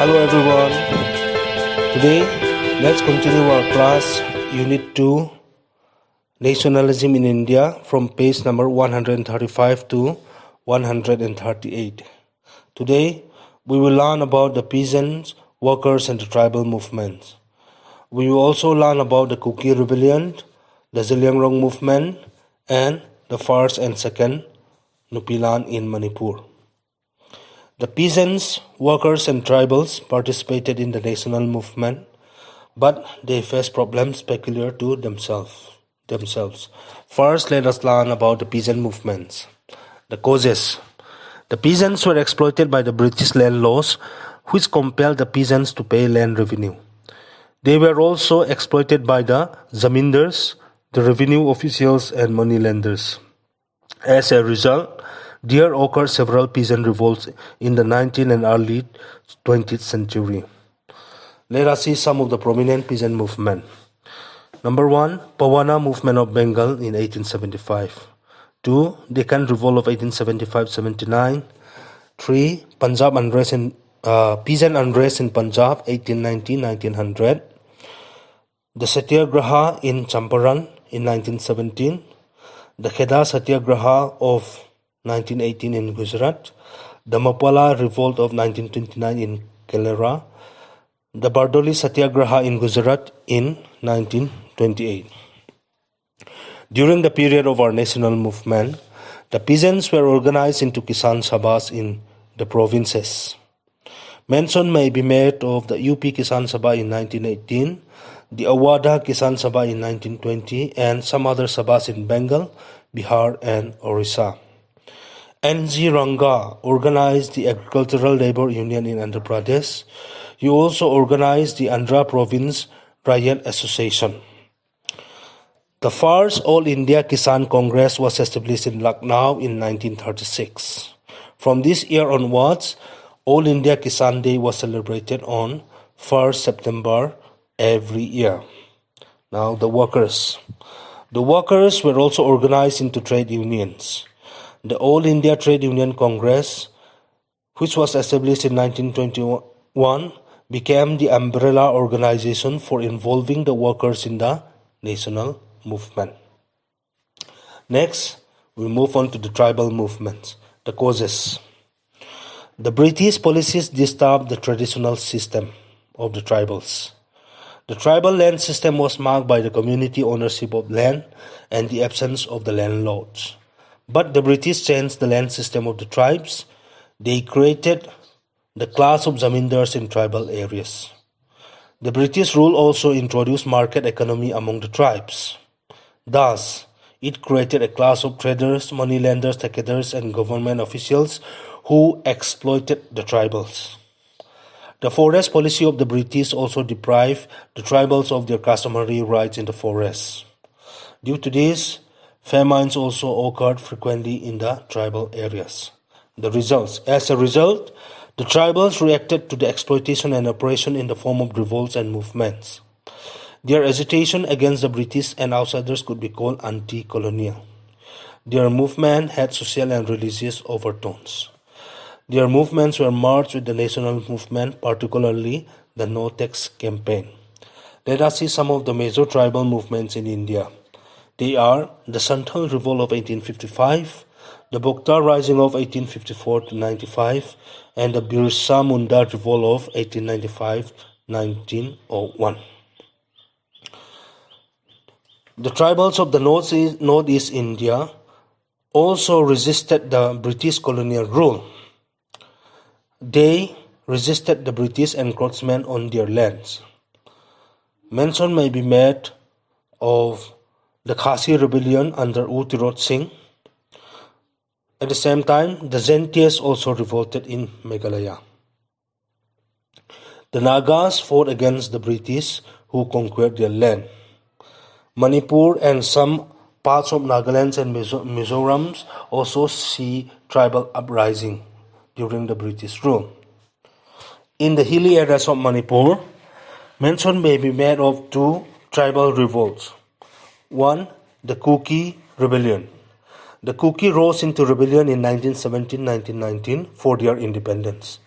Hello everyone. Today, let's continue our class Unit 2 Nationalism in India from page number 135 to 138. Today, we will learn about the peasants, workers and the tribal movements. We will also learn about the KUKI rebellion, the Zeliangrong movement and the First and Second Nupilan in Manipur. The peasants, workers and tribals participated in the national movement, but they faced problems peculiar to themselves. First, let us learn about the peasant movements. The causes. The peasants were exploited by the British land laws, which compelled the peasants to pay land revenue. They were also exploited by the zamindars, the revenue officials and moneylenders. As a result, there occurred several peasant revolts in the 19th and early 20th century. Let us see some of the prominent peasant movement. Number 1, Pawana movement of Bengal in 1875. 2, Deccan revolt of 1875-79. 3, Punjab unrest in peasant unrest in Punjab 1890-1900. The satyagraha in Champaran in 1917. The Kheda satyagraha of 1918 in Gujarat, the Mapala revolt of 1929 in Kerala, the Bardoli satyagraha in Gujarat in 1928. During the period of our national movement, the peasants were organized into Kisan Sabhas in the provinces. Mention may be made of the UP Kisan Sabha in 1918, the Awada Kisan Sabha in 1920, and some other Sabhas in Bengal, Bihar and Orissa. N.G. Ranga organized the Agricultural Labor Union in Andhra Pradesh. He also organized the Andhra Province Rayat Association. The first All India Kisan Congress was established in Lucknow in 1936. From this year onwards, All India Kisan Day was celebrated on 1st September every year. Now the workers. The workers were also organized into trade unions. The All India Trade Union Congress, which was established in 1921, became the umbrella organization for involving the workers in the national movement. Next, we move on to the tribal movements, the causes. The British policies disturbed the traditional system of the tribals. The tribal land system was marked by the community ownership of land and the absence of the landlords. But the British changed the land system of the tribes. They created the class of zamindars in tribal areas. The British rule also introduced market economy among the tribes. Thus, it created a class of traders, moneylenders, agitators, and government officials who exploited the tribals. The forest policy of the British also deprived the tribals of their customary rights in the forests. Due to this, famines also occurred frequently in the tribal areas. As a result, the tribals reacted to the exploitation and oppression in the form of revolts and movements. Their agitation against the British and outsiders could be called anti-colonial. Their movement had social and religious overtones. Their movements were merged with the national movement, particularly the No Tax campaign. Let us see some of the major tribal movements in India. They are the Santhal Revolt of 1855, the Bokta Rising of 1854-95, and the Birsa Munda Revolt of 1895-1901. The tribals of the Northeast India also resisted the British colonial rule. They resisted the British encroachment on their lands. Mention may be made of the KHASI rebellion under U. Tirot Singh. At the same time, the Zenties also revolted in Meghalaya. The Nagas fought against the British who conquered their land. Manipur and some parts of Nagaland and Mizoram also see tribal uprising during the British rule. In the hilly areas of Manipur, mention may be made of two tribal revolts. One, the KUKI rebellion. The KUKI rose into rebellion in 1917-1919 for their independence.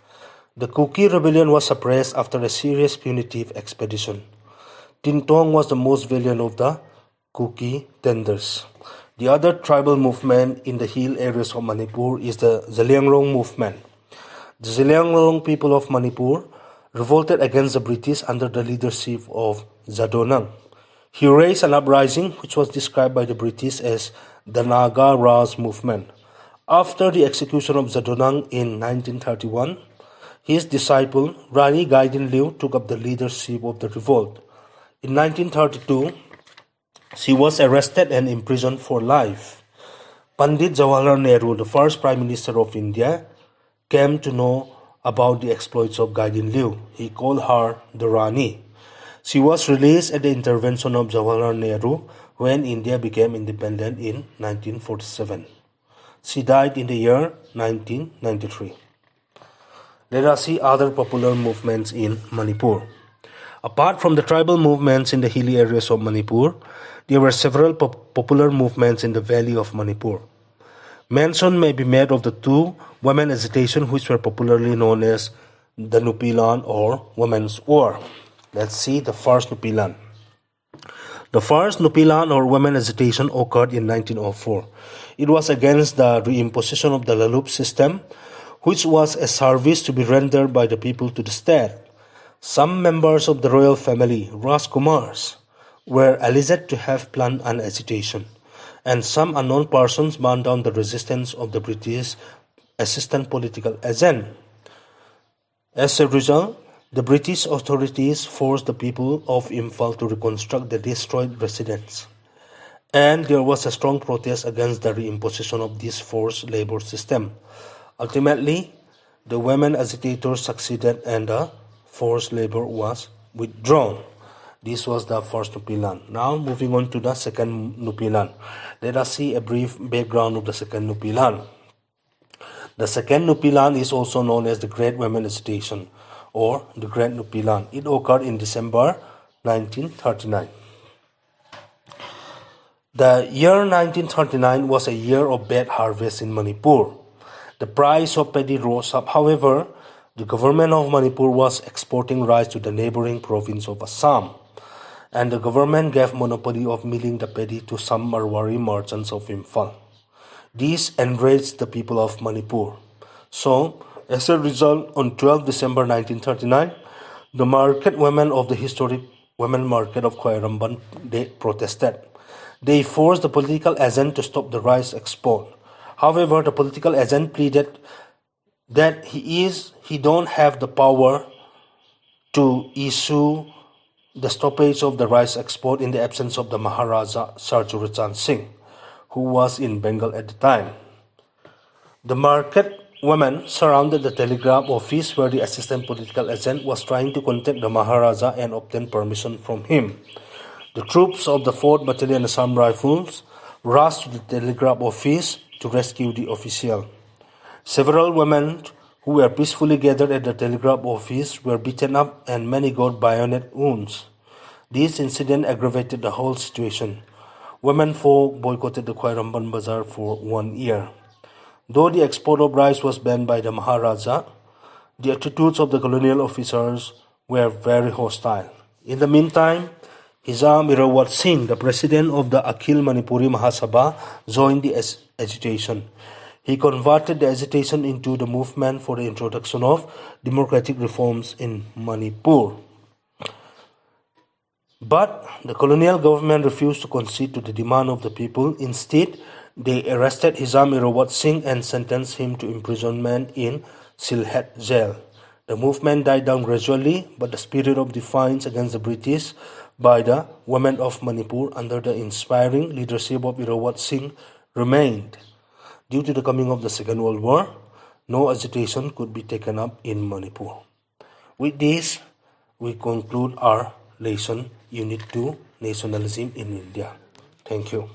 The KUKI rebellion was suppressed after a serious punitive expedition. Tintong was the most valiant of the KUKI tenders. The other tribal movement in the hill areas of Manipur is the Zeliangrong movement. The Zeliangrong people of Manipur revolted against the British under the leadership of Jadonang. He raised an uprising which was described by the British as the Naga Raj movement. After the execution of Jadonang in 1931, his disciple Rani Gaidin Liu took up the leadership of the revolt. In 1932, she was arrested and imprisoned for life. Pandit Jawaharlal Nehru, the first Prime Minister of India, came to know about the exploits of Gaidin Liu. He called her the Rani. She was released at the intervention of Jawaharlal Nehru when India became independent in 1947. She died in the year 1993. Let us see other popular movements in Manipur. Apart from the tribal movements in the hilly areas of Manipur, there were several popular movements in the valley of Manipur. Mention may be made of the two women agitation which were popularly known as the Nupilan or Women's War. Let's see the First Nupilan. The First Nupilan or women agitation occurred in 1904. It was against the reimposition of the Lalup system, which was a service to be rendered by the people to the state. Some members of the royal family, Rajkumars, were alleged to have planned an agitation, and some unknown persons burned down the resistance of the British assistant political agent. As a result, the British authorities forced the people of Imphal to reconstruct the destroyed residence, and there was a strong protest against the reimposition of this forced labor system. Ultimately, the women agitators succeeded and the forced labor was withdrawn. This was the First Nupilan. Now moving on to the Second Nupilan. Let us see a brief background of the Second Nupilan. The Second Nupilan is also known as the Great Women Agitation or the Great Nupilan. It occurred in December 1939. The year 1939 was a year of bad harvest in Manipur. The price of paddy rose up. However, the government of Manipur was exporting rice to the neighboring province of Assam, and the government gave monopoly of milling the paddy to some Marwari merchants of Imphal. This enraged the people of Manipur. So, as a result, on 12 December 1939, the market women of the historic women market of Khwaeramban, they protested. They forced the political agent to stop the rice export. However, the political agent pleaded that he don't have the power to issue the stoppage of the rice export in the absence of the Maharaja Sir Churachan Singh, who was in Bengal at the time. The market women surrounded the telegraph office where the assistant political agent was trying to contact the Maharaja and obtain permission from him. The troops of the 4th Battalion Assam Rifles rushed to the telegraph office to rescue the official. Several women who were peacefully gathered at the telegraph office were beaten up and many got bayonet wounds. This incident aggravated the whole situation. Women folk boycotted the Khwaeramban Bazaar for 1 year. Though the export of rice was banned by the Maharaja, the attitudes of the colonial officers were very hostile. In the meantime, Hizam Irawat Singh, the president of the Akhil Manipuri Mahasabha, joined the agitation. He converted the agitation into the movement for the introduction of democratic reforms in Manipur. But the colonial government refused to concede to the demand of the people. Instead, they arrested Hizam Irawat Singh and sentenced him to imprisonment in Silhet jail. The movement died down gradually, but the spirit of defiance against the British by the women of Manipur under the inspiring leadership of Irawat Singh remained. Due to the coming of the Second World War, no agitation could be taken up in Manipur. With this, we conclude our lesson, Unit 2, Nationalism in India. Thank you.